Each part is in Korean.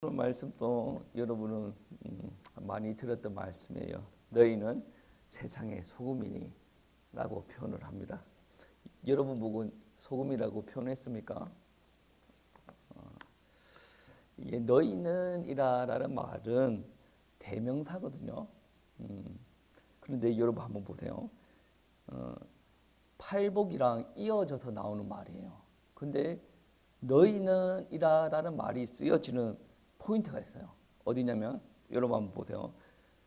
오늘 말씀도 여러분은 많이 들었던 말씀이에요. 너희는 세상의 소금이니 라고 표현을 합니다. 여러분 보고 소금이라고 표현했습니까? 이게 너희는 이라라는 말은 대명사거든요. 그런데 여러분 한번 보세요. 팔복이랑 이어져서 나오는 말이에요. 근데 너희는 이라라는 말이 쓰여지는 포인트가 있어요. 어디냐면 여러분 한번 보세요.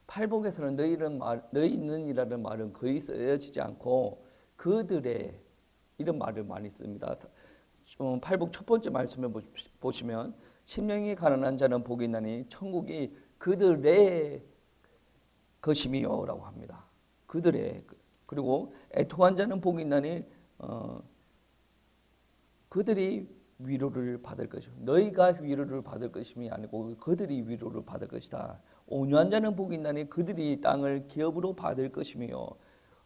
팔복에서는 너희는 이라는 말은 거의 쓰여지지 않고 그들의 이런 말을 많이 씁니다. 팔복 첫 번째 말씀에 보시면 심령이 가난한 자는 복이 있나니 천국이 그들의 것임이요 라고 합니다. 그들의. 그리고 애통한 자는 복이 있나니 그들이 위로를 받을 것이요. 너희가 위로를 받을 것임이 아니고 그들이 위로를 받을 것이다. 온유한 자는 복이 있나니 그들이 땅을 기업으로 받을 것이며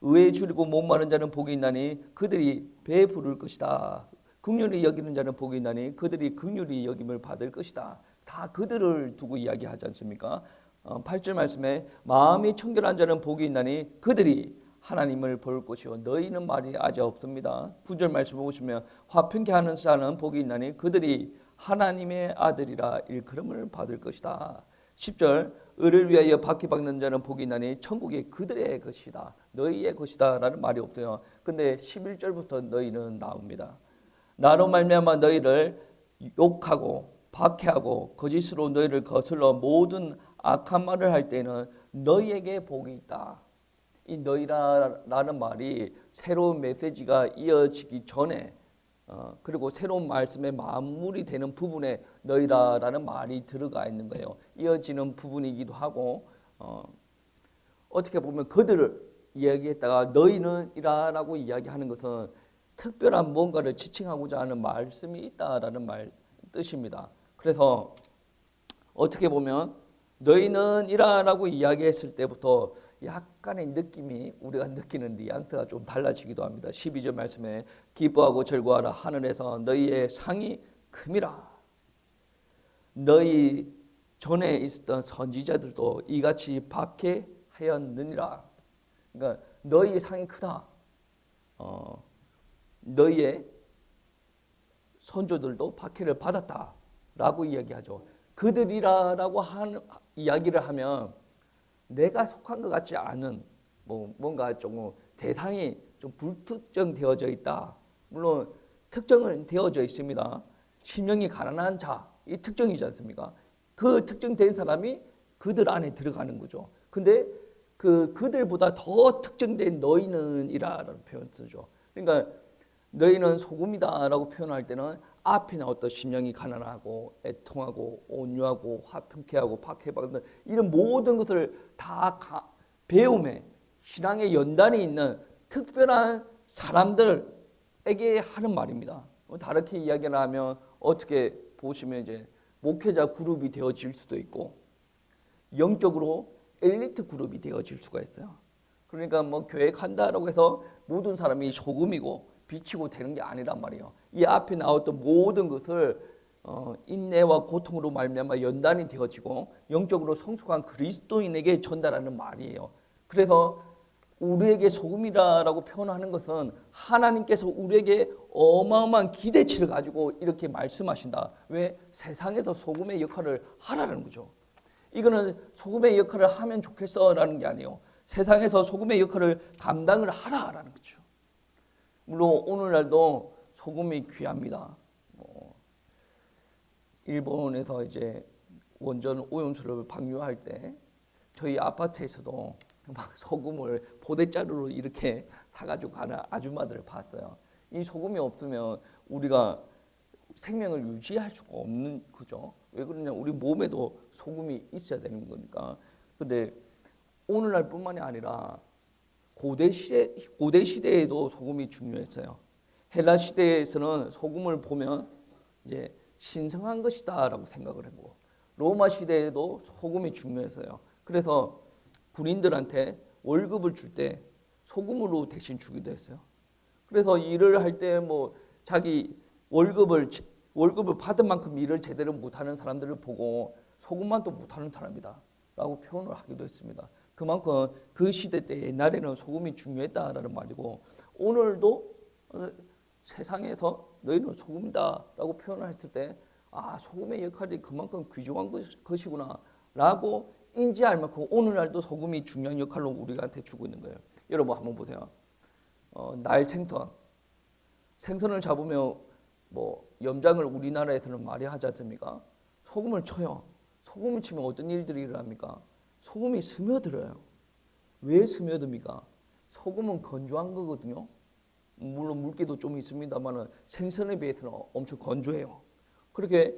의에 줄이고 목마른 자는 복이 있나니 그들이 배부를 것이다. 긍휼히 여기는 자는 복이 있나니 그들이 긍휼히 여김을 받을 것이다. 다 그들을 두고 이야기하지 않습니까? 8절 말씀에 마음이 청결한 자는 복이 있나니 그들이 하나님을 볼 것이요. 너희는 말이 아직 없습니다. 9절 말씀을 보시면 화평케 하는 자는 복이 있나니 그들이 하나님의 아들이라 일컬음을 받을 것이다. 10절 의를 위하여 박해받는 자는 복이 있나니 천국이 그들의 것이다. 너희의 것이다 라는 말이 없어요. 근데 11절부터 너희는 나옵니다. 나로 말미암아 너희를 욕하고 박해하고 거짓으로 너희를 거슬러 모든 악한 말을 할 때는 너희에게 복이 있다. 이 너희라는 말이 새로운 메시지가 이어지기 전에 그리고 새로운 말씀의 마무리 되는 부분에 너희라는 말이 들어가 있는 거예요. 이어지는 부분이기도 하고 어떻게 보면 그들을 이야기했다가 너희는 이라라고 이야기하는 것은 특별한 뭔가를 지칭하고자 하는 말씀이 있다라는 뜻입니다. 그래서 어떻게 보면 너희는 이라라고 이야기했을 때부터 약간의 느낌이 우리가 느끼는 뉘앙스가 좀 달라지기도 합니다. 12절 말씀에 기뻐하고 즐거워하라 하늘에서 너희의 상이 큼이라. 너희 전에 있었던 선지자들도 이같이 박해하였느니라. 그러니까 너희의 상이 크다. 너희의 선조들도 박해를 받았다라고 이야기하죠. 그들이라고 이야기를 하면 내가 속한 것 같지 않은 뭔가 조금 대상이 좀 불특정되어져 있다. 물론 특정은 되어져 있습니다. 심령이 가난한 자, 이 특정이지 않습니까? 그 특정된 사람이 그들 안에 들어가는 거죠. 근데 그들보다 더 특정된 너희는 이라는 표현 쓰죠. 그러니까 너희는 소금이다라고 표현할 때는 앞에 나왔던 심령이 가난하고 애통하고 온유하고 화평케 하고 박해받는 이런 모든 것을 다 배움에 신앙의 연단이 있는 특별한 사람들에게 하는 말입니다. 다르게 이야기를 하면 어떻게 보시면 이제 목회자 그룹이 되어질 수도 있고 영적으로 엘리트 그룹이 되어질 수가 있어요. 그러니까 뭐 교회 간다라고 해서 모든 사람이 소금이고 비치고 되는 게 아니란 말이에요. 이 앞에 나왔던 모든 것을 인내와 고통으로 말미암아 연단이 되어지고 영적으로 성숙한 그리스도인에게 전달하는 말이에요. 그래서 우리에게 소금이라고 표현하는 것은 하나님께서 우리에게 어마어마한 기대치를 가지고 이렇게 말씀하신다. 왜? 세상에서 소금의 역할을 하라는 거죠. 이거는 소금의 역할을 하면 좋겠어라는 게 아니에요. 세상에서 소금의 역할을 감당을 하라라는 거죠. 물론 오늘날도 소금이 귀합니다. 일본에서 이제 원전 오염수를 방류할 때 저희 아파트에서도 막 소금을 포대자루로 이렇게 사가지고 가는 아줌마들을 봤어요. 이 소금이 없으면 우리가 생명을 유지할 수가 없는 거죠. 왜 그러냐? 우리 몸에도 소금이 있어야 되는 거니까. 근데 오늘날뿐만이 아니라 고대 시대에도 소금이 중요했어요. 헬라 시대에서는 소금을 보면 이제 신성한 것이다라고 생각을 했고 로마 시대에도 소금이 중요했어요. 그래서 군인들한테 월급을 줄 때 소금으로 대신 주기도 했어요. 그래서 일을 할 때 뭐 자기 월급을 월급을 받은 만큼 일을 제대로 못하는 사람들을 보고 소금만 또 못하는 사람이다 라고 표현을 하기도 했습니다. 그만큼 그 시대 때 옛날에는 소금이 중요했다라는 말이고, 오늘도 세상에서 너희는 소금이다 라고 표현을 했을 때, 아, 소금의 역할이 그만큼 귀중한 것이구나 라고 인지할 만큼 오늘날도 소금이 중요한 역할로 우리한테 주고 있는 거예요. 여러분 한번 보세요. 날 생선을 잡으면 뭐 염장을 우리나라에서는 많이 하지 않습니까? 소금을 쳐요. 소금을 치면 어떤 일들이 일어납니까? 소금이 스며들어요. 왜 스며듭니까? 소금은 건조한 거거든요. 물론 물기도 좀 있습니다만 생선에 비해서는 엄청 건조해요. 그렇게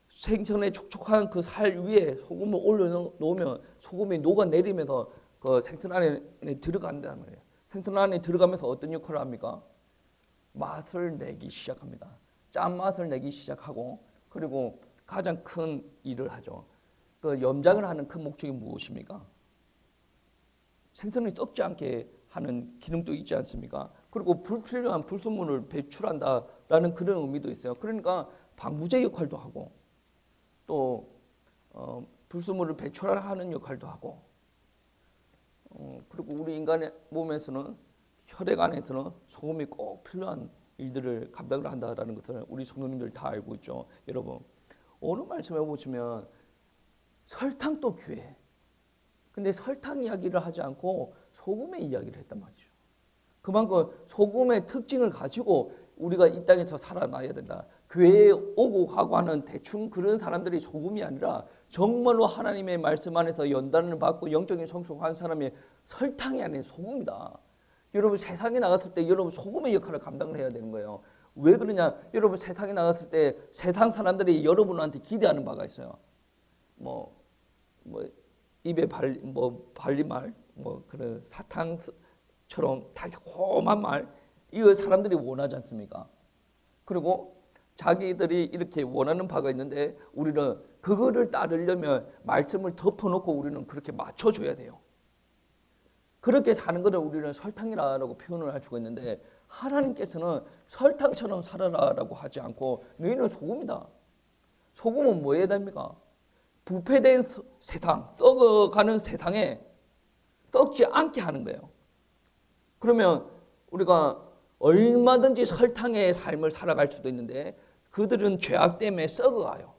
생선의 촉촉한 그 살 위에 소금을 올려놓으면 소금이 녹아내리면서 그 생선 안에 들어간단 말이에요. 생선 안에 들어가면서 어떤 역할을 합니까? 맛을 내기 시작합니다. 짠맛을 내기 시작하고, 그리고 가장 큰 일을 하죠. 그 염장을 하는 큰 목적이 무엇입니까? 생선이 썩지 않게 하는 기능도 있지 않습니까? 그리고 불필요한 불순물을 배출한다라는 그런 의미도 있어요. 그러니까 방부제 역할도 하고, 또 불순물을 배출하는 역할도 하고, 그리고 우리 인간의 몸에서는, 혈액 안에서는 소금이 꼭 필요한 일들을 감당을 한다라는 것을 우리 성도님들 다 알고 있죠. 여러분, 오늘 말씀해 보시면 설탕도 귀해. 근데 설탕 이야기를 하지 않고 소금의 이야기를 했단 말이죠. 그만큼 소금의 특징을 가지고 우리가 이 땅에서 살아나야 된다. 교회에 오고 가고 하는 대충 그런 사람들이 소금이 아니라 정말로 하나님의 말씀 안에서 연단을 받고 영적인 성숙한 사람이 설탕이 아닌 소금이다. 여러분, 세상에 나갔을 때 여러분 소금의 역할을 감당을 해야 되는 거예요. 왜 그러냐? 여러분, 세상에 나갔을 때 세상 사람들이 여러분한테 기대하는 바가 있어요. 뭐 입에 발린 말, 그런 사탕처럼 달콤한 말, 이거 사람들이 원하지 않습니까? 그리고 자기들이 이렇게 원하는 바가 있는데 우리는 그거를 따르려면 말씀을 덮어놓고 우리는 그렇게 맞춰줘야 돼요. 그렇게 사는 것을 우리는 설탕이라고 표현을 할 수가 있는데, 하나님께서는 설탕처럼 살아라라고 하지 않고 너희는 소금이다. 소금은 뭐 해야 됩니까? 부패된 세상, 썩어가는 세상에 썩지 않게 하는 거예요. 그러면 우리가 얼마든지 설탕의 삶을 살아갈 수도 있는데 그들은 죄악 때문에 썩어가요.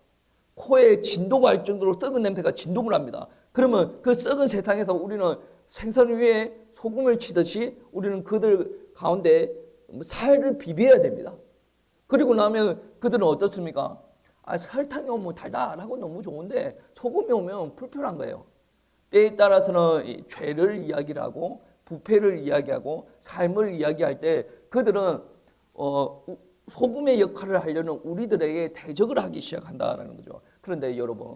코에 진동을 할 정도로 썩은 냄새가 진동을 합니다. 그러면 그 썩은 세상에서 우리는 생선 위에 소금을 치듯이 우리는 그들 가운데 살을 비벼야 됩니다. 그리고 나면 그들은 어떻습니까? 설탕이 오면 달달하고 너무 좋은데 소금이 오면 불편한 거예요. 때에 따라서는 죄를 이야기를 하고 부패를 이야기하고 삶을 이야기할 때 그들은 소금의 역할을 하려는 우리들에게 대적을 하기 시작한다라는 거죠. 그런데 여러분,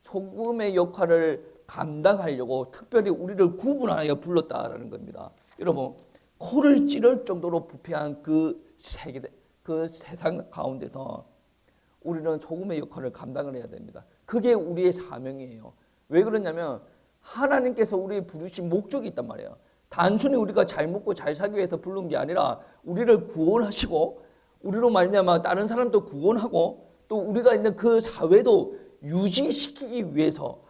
소금의 역할을 감당하려고 특별히 우리를 구분하여 불렀다라는 겁니다. 여러분, 코를 찌를 정도로 부패한 그 세상 가운데서 우리는 소금의 역할을 감당을 해야 됩니다. 그게 우리의 사명이에요. 왜 그러냐면 하나님께서 우리를 부르신 목적이 있단 말이에요. 단순히 우리가 잘 먹고 잘 살기 위해서 부른 게 아니라 우리를 구원하시고 우리로 말미암아 다른 사람도 구원하고 또 우리가 있는 그 사회도 유지시키기 위해서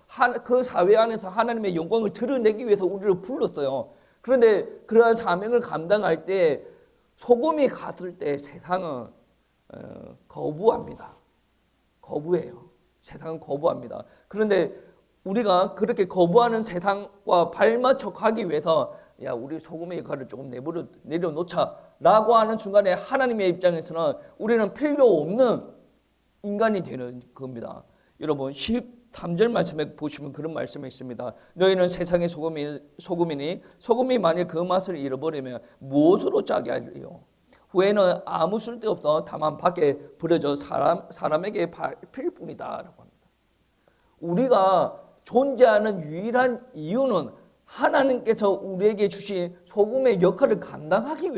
그 사회 안에서 하나님의 영광을 드러내기 위해서 우리를 불렀어요. 그런데 그러한 사명을 감당할 때 소금이 갔을 때 세상은 거부합니다. 거부해요. 세상은 거부합니다. 그런데 우리가 그렇게 거부하는 세상과 발맞춰 가기 위해서 야, 우리 소금의 역할을 조금 내려놓자 라고 하는 순간에 하나님의 입장에서는 우리는 필요 없는 인간이 되는 겁니다. 여러분, 13절 말씀에 보시면 그런 말씀이 있습니다. 너희는 세상의 소금이니 소금이 만일 그 맛을 잃어버리면 무엇으로 짜게 하리요? 후에는 아무 쓸데없어 다만 밖에 버려져 사람에게 밟힐 뿐이다 라고 합니다. 우리가 존재하는 유일한 이유는 하나님께서 우리에게 주신 소금의 역할을 감당하기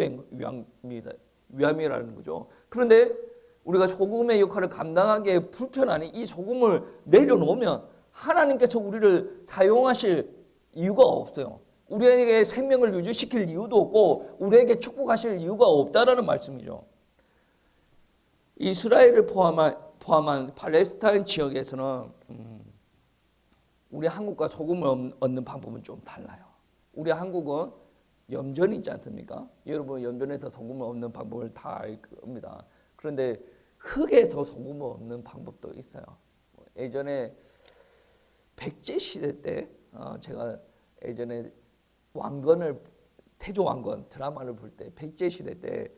위함이라는 거죠. 그런데 우리가 소금의 역할을 감당하기에 불편하니 이 소금을 내려놓으면 하나님께서 우리를 사용하실 이유가 없어요. 우리에게 생명을 유지시킬 이유도 없고 우리에게 축복하실 이유가 없다라는 말씀이죠. 이스라엘을 포함한 팔레스타인 지역에서는 우리 한국과 소금을 얻는 방법은 좀 달라요. 우리 한국은 염전이 있지 않습니까? 여러분 염전에서 소금을 얻는 방법을 다 알 겁니다. 그런데 흙에서 소금을 얻는 방법도 있어요. 예전에 백제 시대 때 제가 예전에 태조 왕건 드라마를 볼 때 백제 시대 때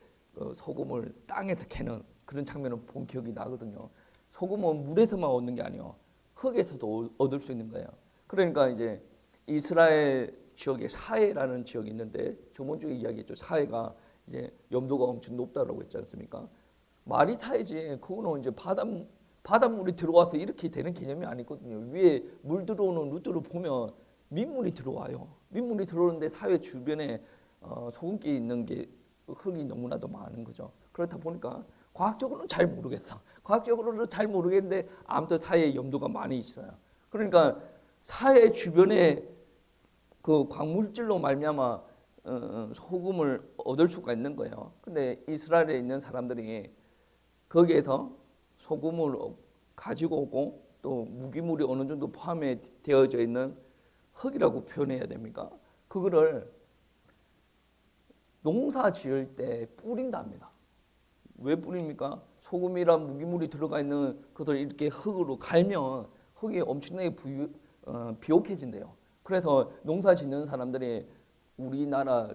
소금을 땅에서 캐는 그런 장면을 본 기억이 나거든요. 소금은 물에서만 얻는 게 아니에요. 흙에서도 얻을 수 있는 거예요. 그러니까 이제 이스라엘 지역에 사해라는 지역이 있는데 저번 주에 이야기했죠. 사해가 이제 염도가 엄청 높다라고 했지 않습니까? 말이 타야지. 그거는 이제 바닷물이 들어와서 이렇게 되는 개념이 아니거든요. 위에 물 들어오는 루트를 보면 민물이 들어와요. 민물이 들어오는데 사회 주변에 소금기 있는 게 흙이 너무나도 많은 거죠. 그렇다 보니까 과학적으로는 잘 모르겠어. 과학적으로는 잘 모르겠는데 아무튼 사회에 염도가 많이 있어요. 그러니까 사회 주변에 그 광물질로 말미암아 소금을 얻을 수가 있는 거예요. 근데 이스라엘에 있는 사람들이 거기에서 소금을 가지고 오고 또 무기물이 어느 정도 포함이 되어져 있는 흙이라고 표현해야 됩니까? 그거를 농사 지을 때 뿌린답니다. 왜 뿌립니까? 소금이란 무기물이 들어가 있는 것을 이렇게 흙으로 갈면 흙이 엄청나게 비옥해진대요. 그래서 농사 짓는 사람들이 우리나라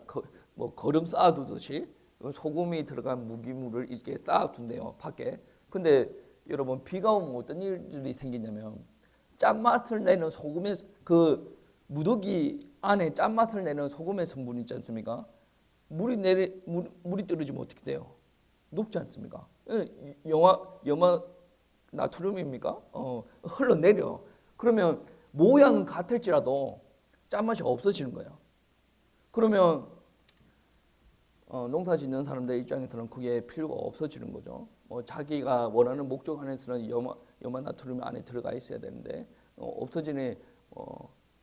거름 쌓아두듯이 소금이 들어간 무기물을 이렇게 쌓아둔대요, 밖에. 근데 여러분 비가 오면 어떤 일들이 생기냐면 짠맛을 내는 소금의 그 무더기 안에 짠맛을 내는 소금의 성분이 있지 않습니까? 물이 떨어지면 어떻게 돼요? 녹지 않습니까? 염화 나트륨입니까? 흘러내려. 그러면 모양은 같을지라도 짠맛이 없어지는 거예요. 그러면 농사 짓는 사람들 입장에서는 그게 필요가 없어지는 거죠. 자기가 원하는 목적 안에서는 염화 나트륨이 안에 들어가 있어야 되는데 없어지니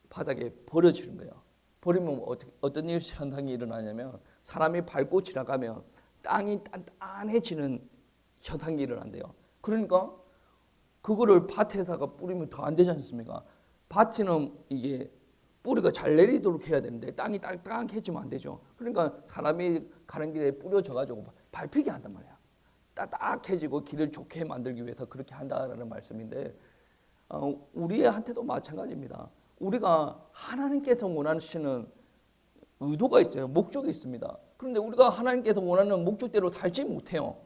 바닥에 버려지는 거예요. 버리면 어떤 현상이 일어나냐면 사람이 밟고 지나가면 땅이 단단해지는 현상이 일어난대요. 그러니까 그거를 밭에다가 뿌리면 더 안 되지 않습니까? 밭에는 이게 뿌리가 잘 내리도록 해야 되는데 땅이 딱딱해지면 안 되죠. 그러니까 사람이 가는 길에 뿌려져가지고 밟히게 한단 말이야. 딱딱해지고 길을 좋게 만들기 위해서 그렇게 한다라는 말씀인데 우리한테도 마찬가지입니다. 우리가 하나님께서 원하시는 의도가 있어요. 목적이 있습니다. 그런데 우리가 하나님께서 원하는 목적대로 살지 못해요.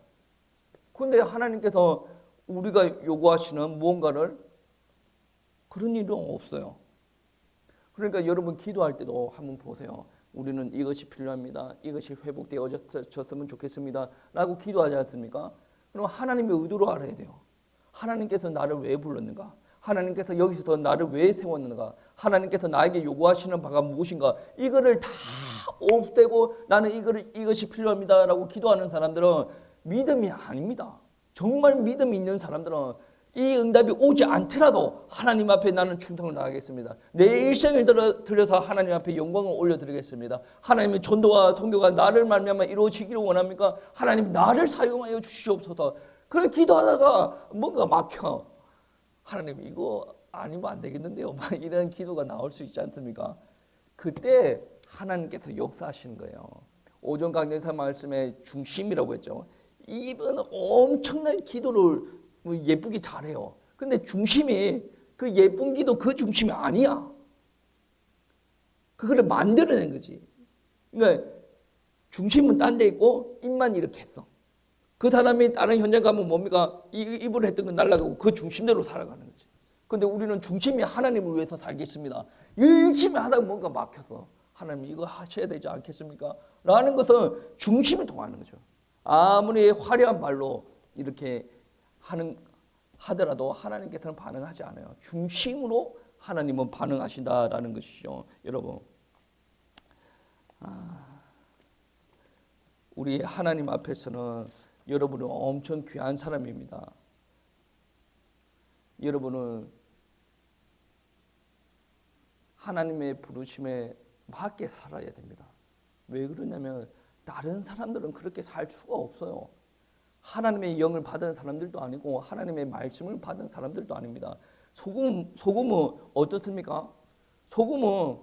그런데 하나님께서 우리가 요구하시는 무언가를 그런 일은 없어요. 그러니까 여러분 기도할 때도 한번 보세요. 우리는 이것이 필요합니다. 이것이 회복되어졌으면 좋겠습니다. 라고 기도하지 않습니까? 그럼 하나님의 의도로 알아야 돼요. 하나님께서 나를 왜 불렀는가? 하나님께서 여기서 나를 왜 세웠는가? 하나님께서 나에게 요구하시는 바가 무엇인가? 이거를 다 없애고 나는 이것이 필요합니다. 라고 기도하는 사람들은 믿음이 아닙니다. 정말 믿음이 있는 사람들은 이 응답이 오지 않더라도 하나님 앞에 나는 충성을 다하겠습니다. 내 일생을 들여서 하나님 앞에 영광을 올려드리겠습니다. 하나님의 전도와 성교가 나를 말미암아 이루어지기를 원합니까? 하나님 나를 사용하여 주시옵소서. 그래 기도하다가 뭔가 막혀. 하나님 이거 아니면 안 되겠는데요. 막 이런 기도가 나올 수 있지 않습니까? 그때 하나님께서 역사하시는 거예요. 오전 강대사 말씀의 중심이라고 했죠. 이분 엄청난 기도를 예쁘게 잘해요. 근데 중심이 그 예쁜 기도 그 중심이 아니야. 그거를 만들어낸 거지. 그러니까 중심은 딴 데 있고 입만 이렇게 했어. 그 사람이 다른 현장 가면 뭡니까? 입으로 했던 건 날아가고 그 중심대로 살아가는 거지. 근데 우리는 중심이 하나님을 위해서 살겠습니다. 열심히 하다가 뭔가 막혀서 하나님 이거 하셔야 되지 않겠습니까? 라는 것은 중심이 통하는 거죠. 아무리 화려한 말로 이렇게 하더라도 하나님께서는 반응하지 않아요. 중심으로 하나님은 반응하신다라는 것이죠. 여러분, 우리 하나님 앞에서는 여러분은 엄청 귀한 사람입니다. 여러분은 하나님의 부르심에 맞게 살아야 됩니다. 왜 그러냐면 다른 사람들은 그렇게 살 수가 없어요. 하나님의 영을 받은 사람들도 아니고 하나님의 말씀을 받은 사람들도 아닙니다. 소금은 어떻습니까? 소금은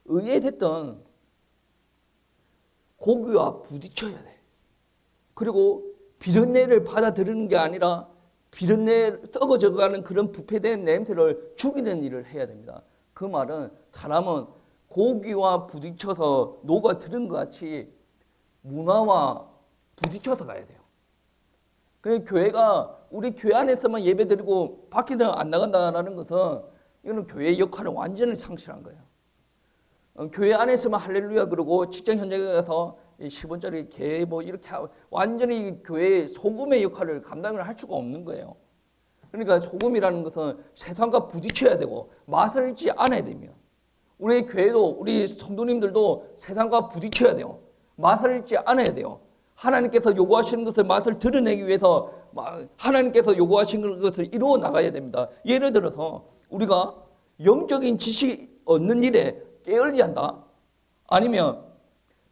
의에 됐던 고기와 부딪혀야 돼. 그리고 비린내를 받아들이는 게 아니라 비린내 썩어져가는 그런 부패된 냄새를 죽이는 일을 해야 됩니다. 그 말은 사람은 고기와 부딪혀서 녹아드는 것 같이 문화와 부딪혀서 가야 돼요. 그래서 교회가 우리 교회 안에서만 예배드리고 밖에서 안 나간다는 것은 이거는 교회의 역할을 완전히 상실한 거예요. 교회 안에서만 할렐루야 그러고 직장 현장에 가서 10원짜리 개 뭐 이렇게 완전히 교회의 소금의 역할을 감당을 할 수가 없는 거예요. 그러니까 소금이라는 것은 세상과 부딪혀야 되고 맛을 잃지 않아야 됩니다. 우리 교회도 우리 성도님들도 세상과 부딪혀야 돼요. 맛을 잃지 않아야 돼요. 하나님께서 요구하시는 것을 맛을 드러내기 위해서 하나님께서 요구하시는 것을 이루어 나가야 됩니다. 예를 들어서 우리가 영적인 지식 얻는 일에 게을리 한다. 아니면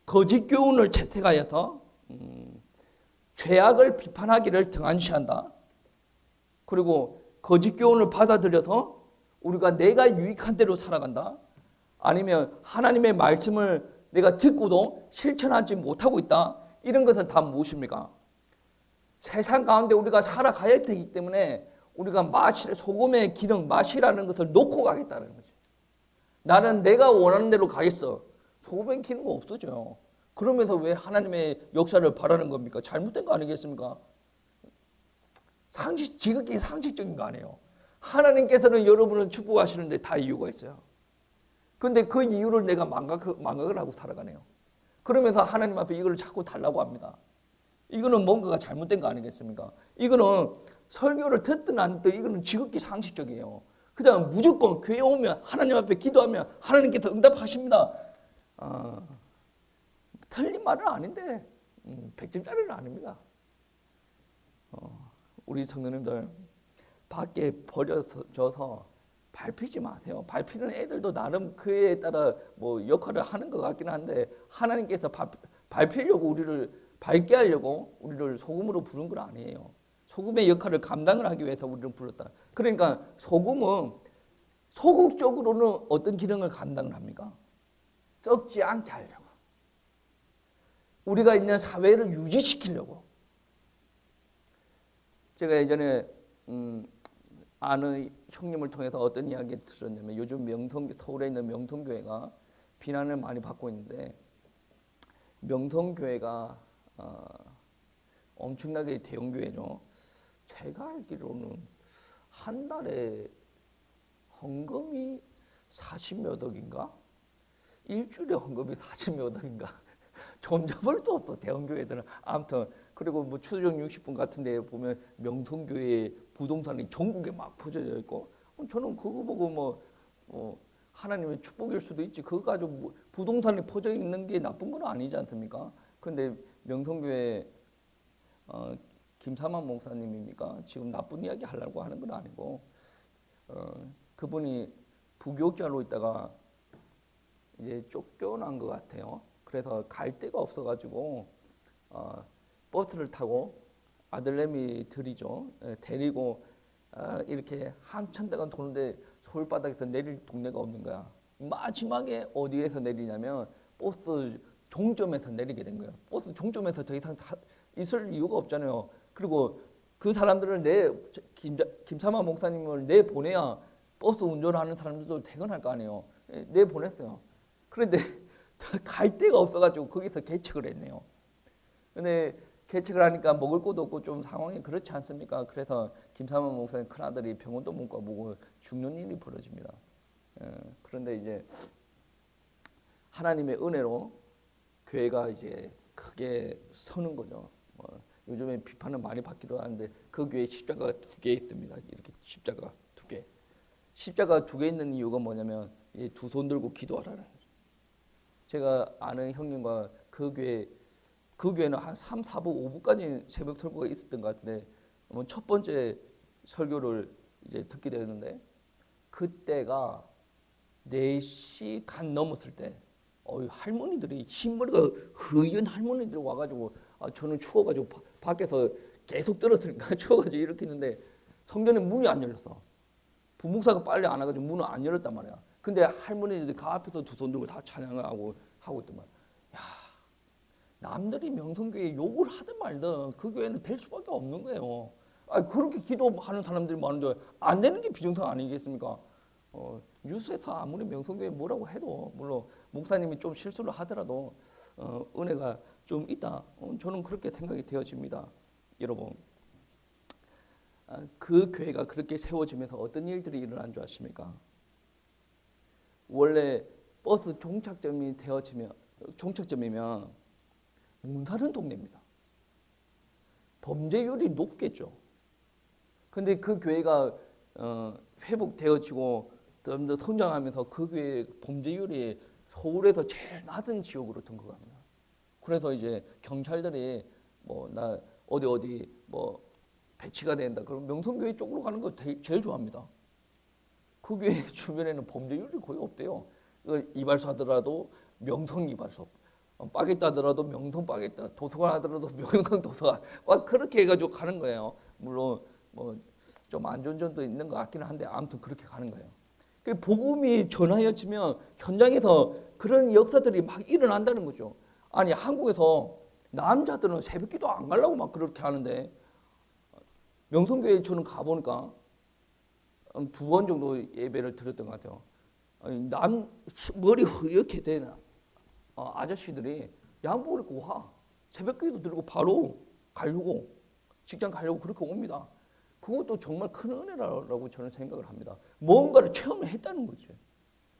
거짓 교훈을 채택하여서 죄악을 비판하기를 등한시한다. 그리고 거짓 교훈을 받아들여서 우리가 내가 유익한 대로 살아간다. 아니면 하나님의 말씀을 내가 듣고도 실천하지 못하고 있다. 이런 것은 다 무엇입니까? 세상 가운데 우리가 살아가야 되기 때문에 우리가 소금의 기능, 맛이라는 것을 놓고 가겠다는 거죠. 나는 내가 원하는 대로 가겠어. 소금의 기능은 없어져요. 그러면서 왜 하나님의 역사를 바라는 겁니까? 잘못된 거 아니겠습니까? 지극히 상식적인 거 아니에요. 하나님께서는 여러분을 축복하시는데 다 이유가 있어요. 그런데 그 이유를 내가 망각을 하고 살아가네요. 그러면서 하나님 앞에 이걸 자꾸 달라고 합니다. 이거는 뭔가가 잘못된 거 아니겠습니까? 이거는 설교를 듣든 안 듣든 이거는 지극히 상식적이에요. 그냥 무조건 교회 오면 하나님 앞에 기도하면 하나님께서 응답하십니다. 틀린 말은 아닌데 100점짜리는 아닙니다. 우리 성도님들 밖에 버려져서 밟히지 마세요. 밟히는 애들도 나름 그에 따라 뭐 역할을 하는 것 같긴 한데 하나님께서 밟히려고 우리를 밟게 하려고 우리를 소금으로 부른 건 아니에요. 소금의 역할을 감당을 하기 위해서 우리를 불렀다. 그러니까 소금은 소극적으로는 어떤 기능을 감당을 합니까? 썩지 않게 하려고. 우리가 있는 사회를 유지시키려고. 제가 예전에 아는 형님을 통해서 어떤 이야기를 들었냐면 요즘 서울에 있는 명성교회가 비난을 많이 받고 있는데 명성교회가 엄청나게 대형교회죠. 제가 알기로는 한 달에 헌금이 40몇 억인가? 일주일에 헌금이 40몇 억인가? 좀 잡을 수 없어 대형교회들은. 아무튼 그리고 뭐 추수정 60분 같은 데 보면 명성교회 부동산이 전국에 막 퍼져 있고 저는 그거 보고 뭐 하나님의 축복일 수도 있지 그거 가지고 뭐 부동산이 퍼져 있는 게 나쁜 건 아니지 않습니까? 그런데 명성교회 김사만 목사님입니까? 지금 나쁜 이야기 하려고 하는 건 아니고 그분이 부교육자로 있다가 이제 쫓겨난 것 같아요. 그래서 갈 데가 없어가지고 버스를 타고 아들내미 들이죠. 데리고 이렇게 한참 동안 도는데 서울바닥에서 내릴 동네가 없는 거야. 마지막에 어디에서 내리냐면 버스 종점에서 내리게 된 거예요. 버스 종점에서 더 이상 있을 이유가 없잖아요. 그리고 그 사람들을 김사마 목사님을 내보내야 버스 운전하는 사람들도 퇴근할 거 아니에요. 내보냈어요. 그런데 갈 데가 없어가지고 거기서 개척을 했네요. 근데 개척을 하니까 먹을 것도 없고 좀 상황이 그렇지 않습니까? 그래서 김사만 목사님 큰아들이 병원도 못 가보고 죽는 일이 벌어집니다. 그런데 이제 하나님의 은혜로 교회가 이제 크게 서는 거죠. 요즘에 비판을 많이 받기도 하는데 그 교회에 십자가가 2개 있습니다. 이렇게 십자가 2개. 십자가 2개 있는 이유가 뭐냐면 두 손 들고 기도하라는 거죠. 제가 아는 형님과 그 교회는 한 3, 4부, 5부까지 새벽 설교가 있었던 것 같은데 첫 번째 설교를 이제 듣게 되었는데 그때가 4시 간 넘었을 때 할머니들이 흰머리가 허연 할머니들이 와가지고 저는 추워가지고 밖에서 계속 들었으니까 추워가지고 이렇게 했는데 성전에 문이 안 열렸어. 부목사가 빨리 안 와가지고 문을 안 열었단 말이야. 근데 할머니들이 그 앞에서 두 손 들고 다 찬양을 하고 있단 말이야. 야, 남들이 명성교회 욕을 하든 말든 그 교회는 될 수밖에 없는 거예요. 그렇게 기도하는 사람들이 많은데 안 되는 게 비정상 아니겠습니까? 뉴스에서 아무리 명성교회 뭐라고 해도 물론 목사님이 좀 실수를 하더라도 은혜가 좀 있다. 저는 그렇게 생각이 되어집니다. 여러분, 그 교회가 그렇게 세워지면서 어떤 일들이 일어난 줄 아십니까? 원래 버스 종착점이면 문 사는 동네입니다. 범죄율이 높겠죠. 근데 그 교회가 회복되어지고 좀 더 성장하면서 그 교회 범죄율이 서울에서 제일 낮은 지역으로 등극합니다. 그래서 이제 경찰들이 나 어디 배치가 된다. 그럼 명성교회 쪽으로 가는 거 제일 좋아합니다. 그 교회 주변에는 범죄율이 거의 없대요. 이발소 하더라도 명성 이발소, 바게트 하더라도 명성 바게트, 도서관 하더라도 명성 도서관. 그렇게 해가지고 가는 거예요. 물론 좀 안 좋은 점도 있는 것 같기는 한데 아무튼 그렇게 가는 거예요. 복음이 전하여지면 현장에서 그런 역사들이 막 일어난다는 거죠. 아니 한국에서 남자들은 새벽기도 안 가려고 막 그렇게 하는데 명성교회 저는 가보니까 2번 정도 예배를 드렸던 것 같아요. 머리 허옇게 된 아저씨들이 양복을 입고 와. 새벽기도 들고 바로 가려고 직장 가려고 그렇게 옵니다. 그것도 정말 큰 은혜라고 저는 생각을 합니다. 뭔가를 체험을 했다는 거죠.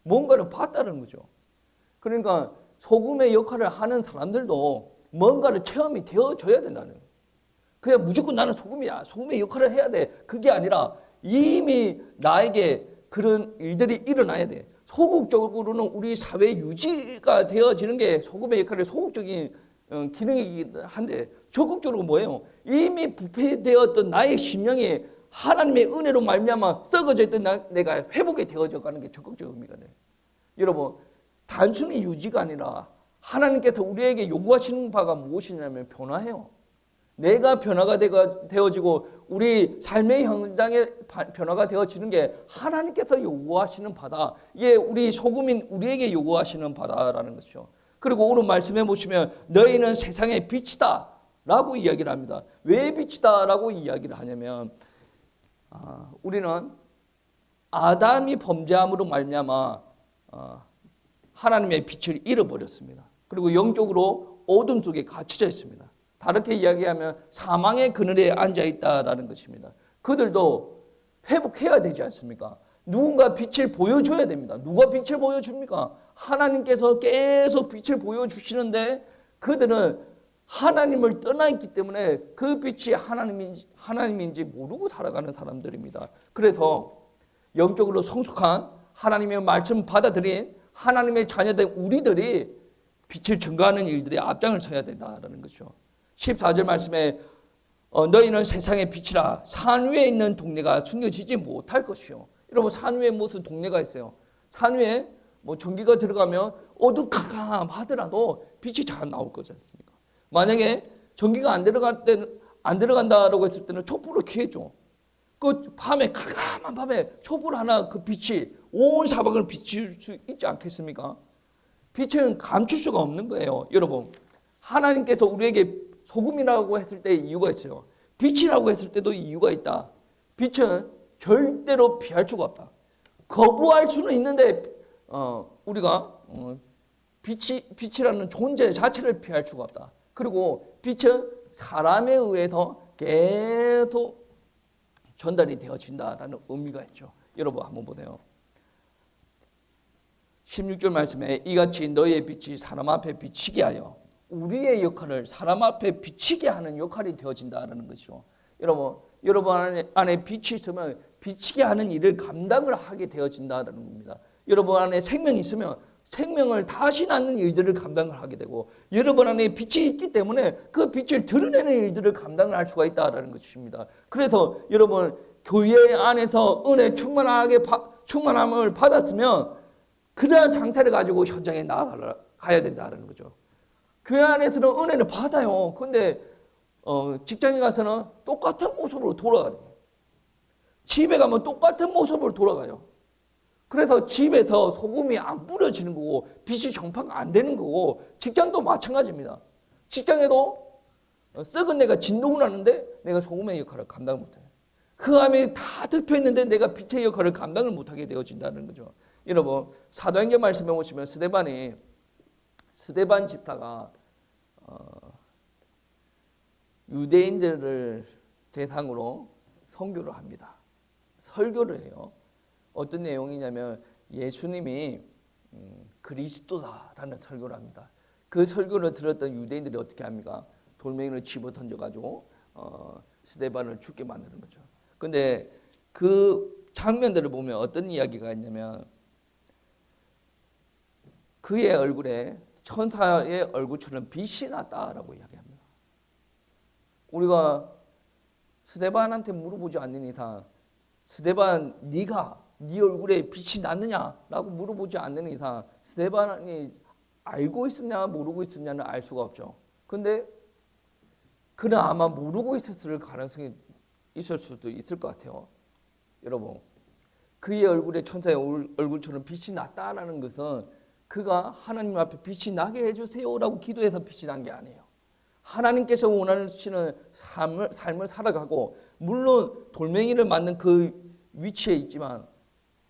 뭔가를 봤다는 거죠. 그러니까 소금의 역할을 하는 사람들도 뭔가를 체험이 되어줘야 된다는 거예요. 그냥 무조건 나는 소금이야. 소금의 역할을 해야 돼. 그게 아니라 이미 나에게 그런 일들이 일어나야 돼. 소극적으로는 우리 사회 유지가 되어지는 게 소금의 역할의 소극적인 기능이긴 한데 적극적으로 뭐예요? 이미 부패되었던 나의 심령이 하나님의 은혜로 말미암아 썩어져 있던 내가 회복이 되어져 가는 게 적극적 의미가 돼요. 여러분, 단순히 유지가 아니라 하나님께서 우리에게 요구하시는 바가 무엇이냐면 변화해요. 내가 변화가 되어지고 우리 삶의 현장에 변화가 되어지는 게 하나님께서 요구하시는 바다. 이게 우리 소금인 우리에게 요구하시는 바다라는 것이죠. 그리고 오늘 말씀해 보시면 너희는 세상의 빛이다 라고 이야기를 합니다. 왜 빛이다 라고 이야기를 하냐면 우리는 아담이 범죄함으로 말미암아 하나님의 빛을 잃어버렸습니다. 그리고 영적으로 어둠 속에 갇혀져 있습니다. 다르게 이야기하면 사망의 그늘에 앉아있다라는 것입니다. 그들도 회복해야 되지 않습니까? 누군가 빛을 보여줘야 됩니다. 누가 빛을 보여줍니까? 하나님께서 계속 빛을 보여주시는데 그들은 하나님을 떠나 있기 때문에 그 빛이 하나님인지 모르고 살아가는 사람들입니다. 그래서 영적으로 성숙한 하나님의 말씀 받아들인 하나님의 자녀된 우리들이 빛을 증거하는 일들에 앞장을 서야 된다는 것이죠. 14절 말씀에 너희는 세상의 빛이라 산 위에 있는 동네가 숨겨지지 못할 것이요. 여러분, 산 위에 무슨 동네가 있어요? 산 위에 전기가 들어가면 어두컴컴하더라도 빛이 잘 나올 거지 않습니까? 만약에 전기가 안 들어간다라고 했을 때는 촛불을 켜줘. 그 밤에 캄캄한 밤에 촛불 하나 그 빛이 온 사방을 비출 수 있지 않겠습니까? 빛은 감출 수가 없는 거예요. 여러분, 하나님께서 우리에게 소금이라고 했을 때 이유가 있어요. 빛이라고 했을 때도 이유가 있다. 빛은 절대로 피할 수가 없다. 거부할 수는 있는데 우리가 빛이라는 존재 자체를 피할 수가 없다. 그리고 빛은 사람에 의해서 계속 전달이 되어진다라는 의미가 있죠. 여러분 한번 보세요. 16절 말씀에 이같이 너희의 빛이 사람 앞에 비치게 하여 우리의 역할을 사람 앞에 비치게 하는 역할이 되어진다는 것이죠. 여러분 안에 빛이 있으면 비치게 하는 일을 감당을 하게 되어진다는 겁니다. 여러분 안에 생명이 있으면 생명을 다시 낳는 일들을 감당을 하게 되고 여러분 안에 빛이 있기 때문에 그 빛을 드러내는 일들을 감당을 할 수가 있다는 것입니다. 그래서 여러분 교회 안에서 은혜 충만함을 받았으면 그러한 상태를 가지고 현장에 나아가야 된다는 거죠. 교회 안에서는 은혜를 받아요. 근데 직장에 가서는 똑같은 모습으로 돌아가요. 집에 가면 똑같은 모습으로 돌아가요. 그래서 집에서 소금이 안 뿌려지는 거고 빛이 정파가 안 되는 거고 직장도 마찬가지입니다. 직장에도 썩은 내가 진동을 하는데 내가 소금의 역할을 감당을 못해요. 그 안에 다 덮여 있는데 내가 빛의 역할을 감당을 못하게 되어진다는 거죠. 여러분 사도행전 말씀해 보시면 스데반 집사가 유대인들을 대상으로 선교를 합니다. 설교를 해요. 어떤 내용이냐면 예수님이 그리스도다라는 설교를 합니다. 그 설교를 들었던 유대인들이 어떻게 합니까? 돌멩이를 집어 던져가지고 스데반을 죽게 만드는 거죠. 근데 그 장면들을 보면 어떤 이야기가 있냐면 그의 얼굴에 천사의 얼굴처럼 빛이 났다라고 이야기합니다. 우리가 스데반한테 물어보지 않는 이상 스데반 네가 네 얼굴에 빛이 났느냐라고 물어보지 않는 이상 스데반이 알고 있었냐 모르고 있었냐는 알 수가 없죠. 근데 그는 아마 모르고 있었을 가능성이 있을 수도 있을 것 같아요. 여러분 그의 얼굴에 천사의 얼굴처럼 빛이 났다라는 것은 그가 하나님 앞에 빛이 나게 해주세요라고 기도해서 빛이 난 게 아니에요. 하나님께서 원하시는 삶을 살아가고 물론 돌멩이를 맞는 그 위치에 있지만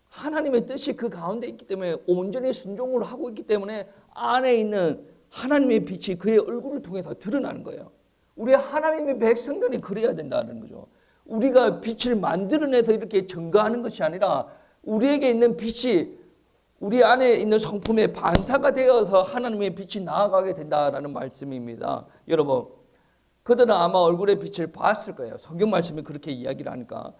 하나님의 뜻이 그 가운데 있기 때문에 온전히 순종을 하고 있기 때문에 안에 있는 하나님의 빛이 그의 얼굴을 통해서 드러나는 거예요. 우리 하나님의 백성들이 그래야 된다는 거죠. 우리가 빛을 만들어내서 이렇게 증거하는 것이 아니라 우리에게 있는 빛이 우리 안에 있는 성품의 반사가 되어서 하나님의 빛이 나아가게 된다라는 말씀입니다. 여러분, 그들은 아마 얼굴의 빛을 봤을 거예요. 성경 말씀이 그렇게 이야기를 하니까.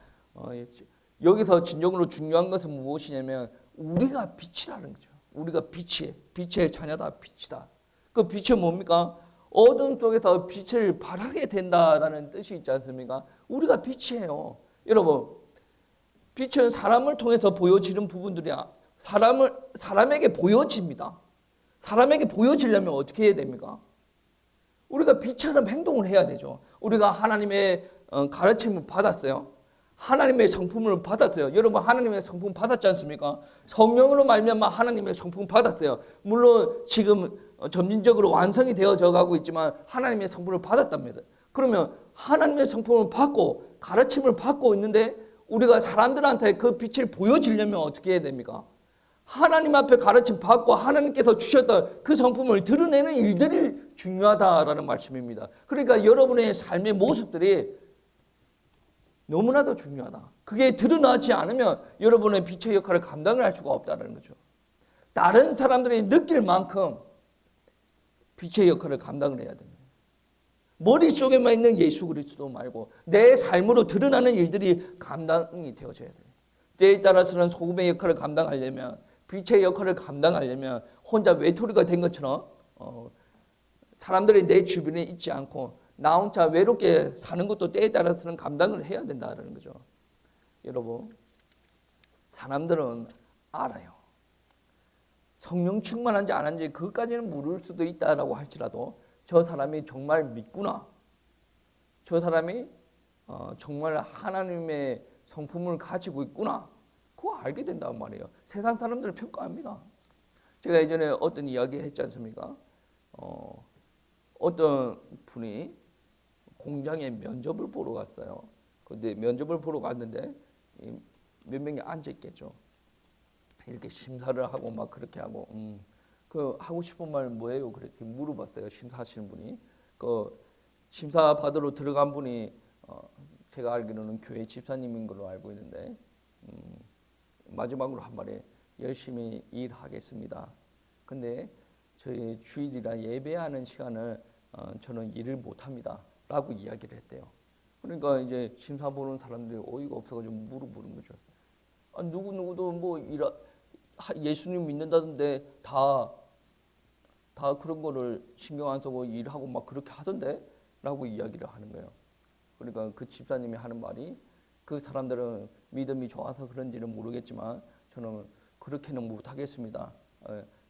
여기서 진정으로 중요한 것은 무엇이냐면 우리가 빛이라는 거죠. 우리가 빛의 자녀다, 빛이다. 그 빛은 뭡니까? 어둠 속에서 빛을 발하게 된다라는 뜻이 있지 않습니까? 우리가 빛이에요. 여러분, 빛은 사람을 통해서 보여지는 부분들이야. 사람에게 보여집니다. 사람에게 보여지려면 어떻게 해야 됩니까? 우리가 빛처럼 행동을 해야 되죠. 우리가 하나님의 가르침을 받았어요. 하나님의 성품을 받았어요. 여러분 하나님의 성품 받았지 않습니까? 성령으로 말미암아 하나님의 성품 받았어요. 물론 지금 점진적으로 완성이 되어져 가고 있지만 하나님의 성품을 받았답니다. 그러면 하나님의 성품을 받고 가르침을 받고 있는데 우리가 사람들한테 그 빛을 보여지려면 어떻게 해야 됩니까? 하나님 앞에 가르침 받고 하나님께서 주셨던 그 성품을 드러내는 일들이 중요하다라는 말씀입니다. 그러니까 여러분의 삶의 모습들이 너무나도 중요하다. 그게 드러나지 않으면 여러분의 빛의 역할을 감당을 할 수가 없다는 거죠. 다른 사람들이 느낄 만큼 빛의 역할을 감당을 해야 됩니다. 머릿속에만 있는 예수 그리스도 말고 내 삶으로 드러나는 일들이 감당이 되어져야 돼요. 때에 따라서는 소금의 역할을 감당하려면 빛의 역할을 감당하려면 혼자 외톨이가 된 것처럼 사람들이 내 주변에 있지 않고 나 혼자 외롭게 사는 것도 때에 따라서는 감당을 해야 된다는 거죠. 여러분 사람들은 알아요. 성령 충만한지 안 한지 그것까지는 모를 수도 있다라고 할지라도 저 사람이 정말 믿구나. 저 사람이 정말 하나님의 성품을 가지고 있구나. 그거 알게 된단 말이에요. 세상 사람들을 평가합니다. 제가 예전에 어떤 이야기 했지 않습니까? 어떤 분이 공장에 면접을 보러 갔어요. 근데 면접을 보러 갔는데 몇 명이 앉아 있겠죠. 이렇게 심사를 하고 막 그렇게 하고 그 하고 싶은 말 뭐예요? 그렇게 물어봤어요. 심사하시는 분이. 그 심사 받으러 들어간 분이 제가 알기로는 교회 집사님인 걸로 알고 있는데 마지막으로 한 말에 열심히 일하겠습니다. 근데 저희 주일이라 예배하는 시간을 저는 일을 못합니다. 라고 이야기를 했대요. 그러니까 이제 심사 보는 사람들이 어이가 없어가지고 물어보는 거죠. 누구누구도 뭐 예수님 믿는다던데 다 그런 거를 신경 안 쓰고 일하고 막 그렇게 하던데? 라고 이야기를 하는 거예요. 그러니까 그 집사님이 하는 말이 그 사람들은 믿음이 좋아서 그런지는 모르겠지만 저는 그렇게는 못하겠습니다.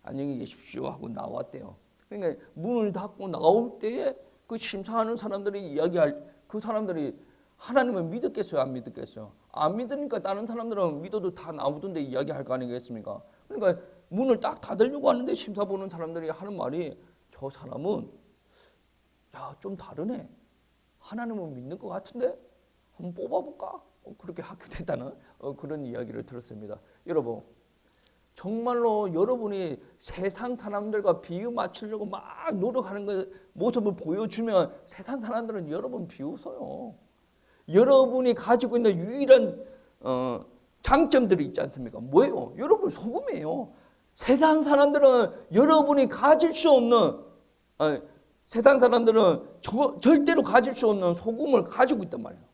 안녕히 계십시오 하고 나왔대요. 그러니까 문을 닫고 나올 때에 그 심사하는 사람들이 이야기할 그 사람들이 하나님을 믿었겠어요? 안 믿었겠어요? 안 믿으니까 다른 사람들은 믿어도 다 나오던데 이야기할 거 아니겠습니까? 그러니까 문을 딱 닫으려고 하는데 심사 보는 사람들이 하는 말이 저 사람은 야, 좀 다르네. 하나님을 믿는 것 같은데 한번 뽑아볼까? 그렇게 하게 됐다는 그런 이야기를 들었습니다. 여러분 정말로 여러분이 세상 사람들과 비유 맞추려고 막 노력하는 그 모습을 보여주면 세상 사람들은 여러분 비웃어요. 여러분이 가지고 있는 유일한 장점들이 있지 않습니까? 뭐예요? 여러분 소금이에요. 세상 사람들은 여러분이 가질 수 없는 세상 사람들은 절대로 가질 수 없는 소금을 가지고 있단 말이에요.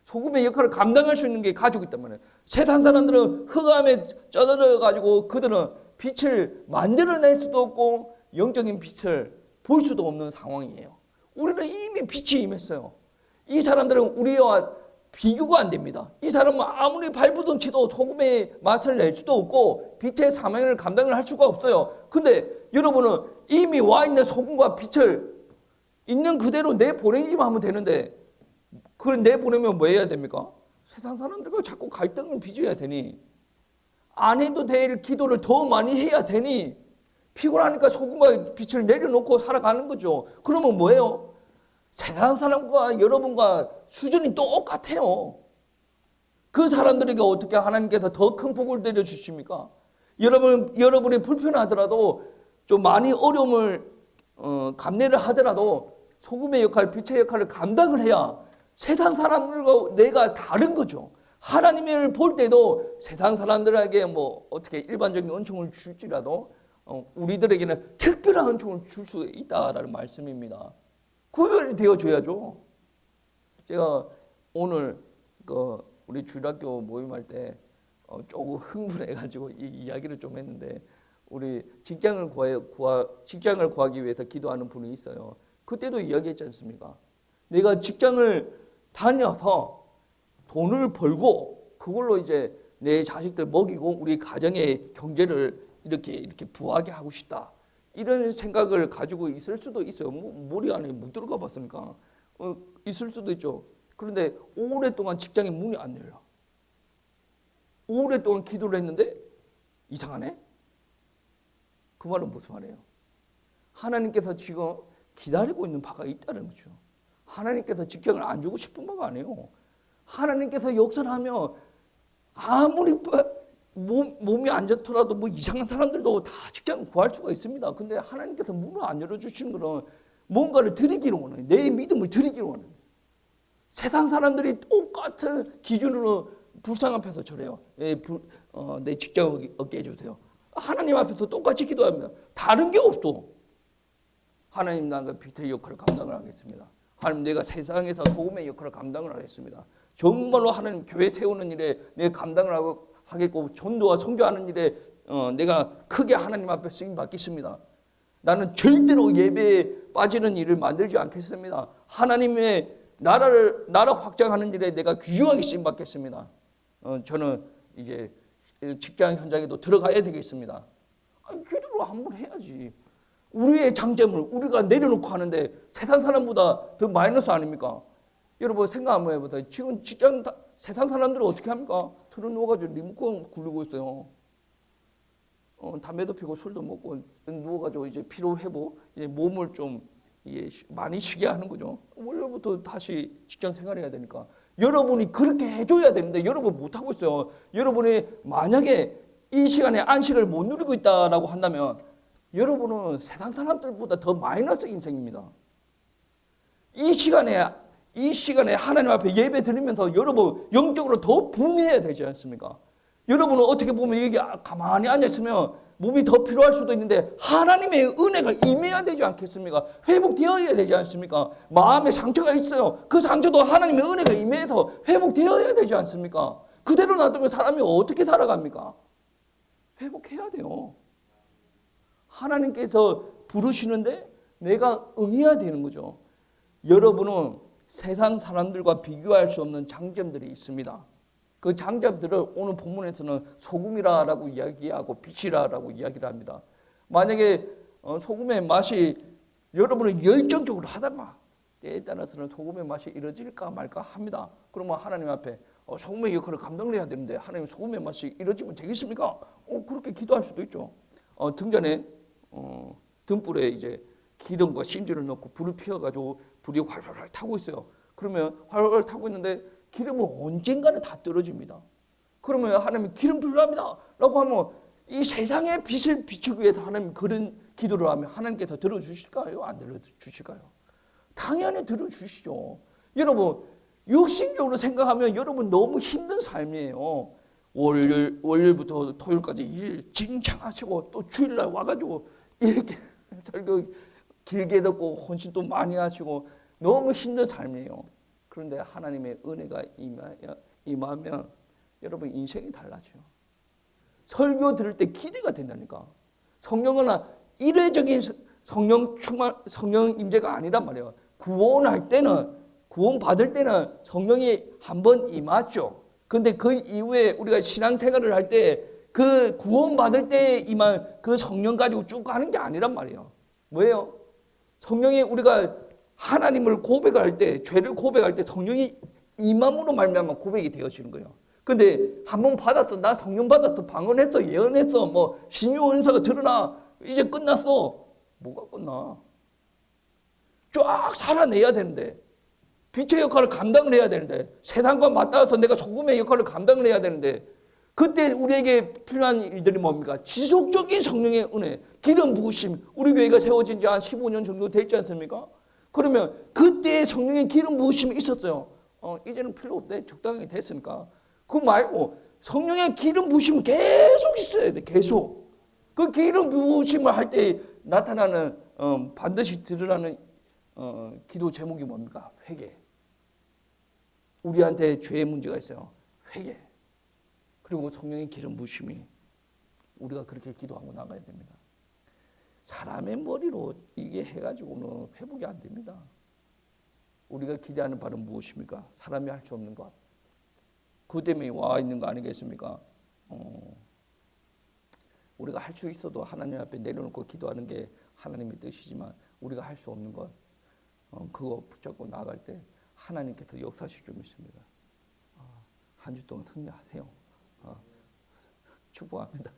소금의 역할을 감당할 수 있는 게 가지고 있단 말이에요. 세상 사람들은 흑암에 쩌들어 가지고 그들은 빛을 만들어낼 수도 없고 영적인 빛을 볼 수도 없는 상황이에요. 우리는 이미 빛이 임했어요. 이 사람들은 우리와 비교가 안 됩니다. 이 사람은 아무리 발부둥 치도 소금의 맛을 낼 수도 없고 빛의 사명을 감당을 할 수가 없어요. 근데 여러분은 이미 와 있는 소금과 빛을 있는 그대로 내보내기만 하면 되는데 그걸 내보내면 뭐 해야 됩니까? 세상 사람들과 자꾸 갈등을 빚어야 되니 안 해도 될 기도를 더 많이 해야 되니 피곤하니까 소금과 빛을 내려놓고 살아가는 거죠. 그러면 뭐예요? 세상 사람과 여러분과 수준이 똑같아요. 그 사람들에게 어떻게 하나님께서 더 큰 복을 내려주십니까? 여러분이 불편하더라도 좀 많이 어려움을 감내를 하더라도 소금의 역할, 빛의 역할을 감당을 해야 세상 사람들과 내가 다른 거죠. 하나님을 볼 때도 세상 사람들에게 뭐 어떻게 일반적인 은총을 줄지라도 우리들에게는 특별한 은총을 줄 수 있다라는 말씀입니다. 구별이 되어줘야죠. 제가 오늘 우리 주일학교 모임할 때 조금 흥분해가지고 이 이야기를 좀 했는데 우리 직장을 구하기 위해서 기도하는 분이 있어요. 그때도 이야기했지 않습니까? 내가 직장을 다녀서 돈을 벌고 그걸로 이제 내 자식들 먹이고 우리 가정의 경제를 이렇게 부하게 하고 싶다. 이런 생각을 가지고 있을 수도 있어요. 머리 안에 못 들어가 봤으니까 있을 수도 있죠. 그런데 오랫동안 직장에 문이 안 열려. 오랫동안 기도를 했는데 이상하네? 그 말은 무슨 말이에요? 하나님께서 지금 기다리고 있는 바가 있다는 거죠. 하나님께서 직장을 안 주고 싶은 바가 아니에요. 하나님께서 역사를 하면 아무리 몸이 안 좋더라도 뭐 이상한 사람들도 다 직장을 구할 수가 있습니다. 근데 하나님께서 문을 안 열어주시는 거는 뭔가를 드리기로 원해요. 내 믿음을 드리기로 원해요. 세상 사람들이 똑같은 기준으로 불상 앞에서 저래요. 내 직장 얻게 해주세요. 하나님 앞에서 똑같이 기도하면 다른 게 없어. 하나님 나가 빛의 역할을 감당을 하겠습니다. 하나님 내가 세상에서 소금의 역할을 감당을 하겠습니다. 정말로 하나님 교회 세우는 일에 내가 감당을 하겠고 전도와 선교하는 일에 내가 크게 하나님 앞에 쓰임 받겠습니다. 나는 절대로 예배에 빠지는 일을 만들지 않겠습니다. 하나님의 나라 확장하는 일에 내가 귀중하게 쓰임 받겠습니다. 저는 이제 직장 현장에도 들어가야 되겠습니다. 기도를 한번 해야지. 우리의 장점을 우리가 내려놓고 하는데 세상 사람보다 더 마이너스 아닙니까? 여러분 생각 한번 해보세요. 지금 세상 사람들은 어떻게 합니까? 틀어 누워가지고 리모컨 굴리고 있어요. 담배도 피고 술도 먹고 누워가지고 이제 피로 회복, 이제 몸을 좀 많이 쉬게 하는 거죠. 월요일부터 다시 직장 생활해야 되니까. 여러분이 그렇게 해줘야 되는데 여러분 못하고 있어요. 여러분이 만약에 이 시간에 안식을 못 누리고 있다라고 한다면 여러분은 세상 사람들보다 더 마이너스 인생입니다. 이 시간에 하나님 앞에 예배 드리면서 여러분 영적으로 더 부흥해야 되지 않습니까? 여러분은 어떻게 보면 여기 가만히 앉아있으면 몸이 더 필요할 수도 있는데 하나님의 은혜가 임해야 되지 않겠습니까? 회복되어야 되지 않습니까? 마음에 상처가 있어요. 그 상처도 하나님의 은혜가 임해서 회복되어야 되지 않습니까? 그대로 놔두면 사람이 어떻게 살아갑니까? 회복해야 돼요. 하나님께서 부르시는데 내가 응해야 되는 거죠. 여러분은 세상 사람들과 비교할 수 없는 장점들이 있습니다. 그 장점들을 오늘 본문에서는 소금이라고 이야기하고 빛이라고 이야기를 합니다. 만약에 소금의 맛이 여러분은 열정적으로 하다가 때에 따라서는 소금의 맛이 이뤄질까 말까 합니다. 그러면 하나님 앞에 소금의 역할을 감당을 해야 되는데 하나님 소금의 맛이 이뤄지면 되겠습니까? 그렇게 기도할 수도 있죠. 등잔에 등불에 이제 기름과 심지를 넣고 불을 피워가지고 불이 활활활 타고 있어요. 그러면 활활 타고 있는데 기름은 언젠가는 다 떨어집니다. 그러면 하나님 기름 필요합니다 라고 하면 이 세상의 빛을 비추기 위해서 하나님 그런 기도를 하면 하나님께서 들어주실까요? 안 들어주실까요? 당연히 들어주시죠. 여러분 육신적으로 생각하면 여러분 너무 힘든 삶이에요. 월요일부터 토요일까지 일 징창하시고 또 주일날 와가지고 이렇게 설교 길게 듣고 헌신 또 많이 하시고 너무 힘든 삶이에요. 그런데 하나님의 은혜가 임하면 여러분 인생이 달라져요. 설교 들을 때 기대가 된다니까. 성령은 일회적인 성령 충만, 성령 임재가 아니란 말이에요. 구원할 때는, 구원 받을 때는 성령이 한번 임하죠. 근데 그 이후에 우리가 신앙생활을 할 때 그 구원 받을 때 임한 그 성령 가지고 쭉 가는 게 아니란 말이에요. 뭐예요? 성령이 우리가 하나님을 고백할 때, 죄를 고백할 때 성령이 임함으로 말미암아 고백이 되어지는 거예요. 근데 한 번 받았어, 나 성령 받았어, 방언했어, 예언했어, 뭐 신유 은사가 드러나, 이제 끝났어. 뭐가 끝나? 쫙 살아내야 되는데, 빛의 역할을 감당을 해야 되는데, 세상과 맞닿아서 내가 소금의 역할을 감당을 해야 되는데, 그때 우리에게 필요한 일들이 뭡니까? 지속적인 성령의 은혜, 기름 부으심. 우리 교회가 세워진 지 한 15년 정도 됐지 않습니까? 그러면 그때 성령의 기름 부으심이 있었어요. 이제는 필요 없대. 적당히 됐으니까. 그거 말고 성령의 기름 부으심은 계속 있어야 돼. 계속. 그 기름 부으심을 할 때 나타나는 반드시 드러나는 기도 제목이 뭡니까? 회개. 우리한테 죄의 문제가 있어요. 회개. 그리고 성령의 기름 부으심이 우리가 그렇게 기도하고 나가야 됩니다. 사람의 머리로 이게 해가지고는 회복이 안 됩니다. 우리가 기대하는 바는 무엇입니까? 사람이 할 수 없는 것. 그 때문에 와 있는 거 아니겠습니까? 우리가 할 수 있어도 하나님 앞에 내려놓고 기도하는 게 하나님의 뜻이지만 우리가 할 수 없는 것, 그거 붙잡고 나갈 때 하나님께서 역사하실 줄 믿습니다. 한 주 동안 승리하세요. 축복합니다.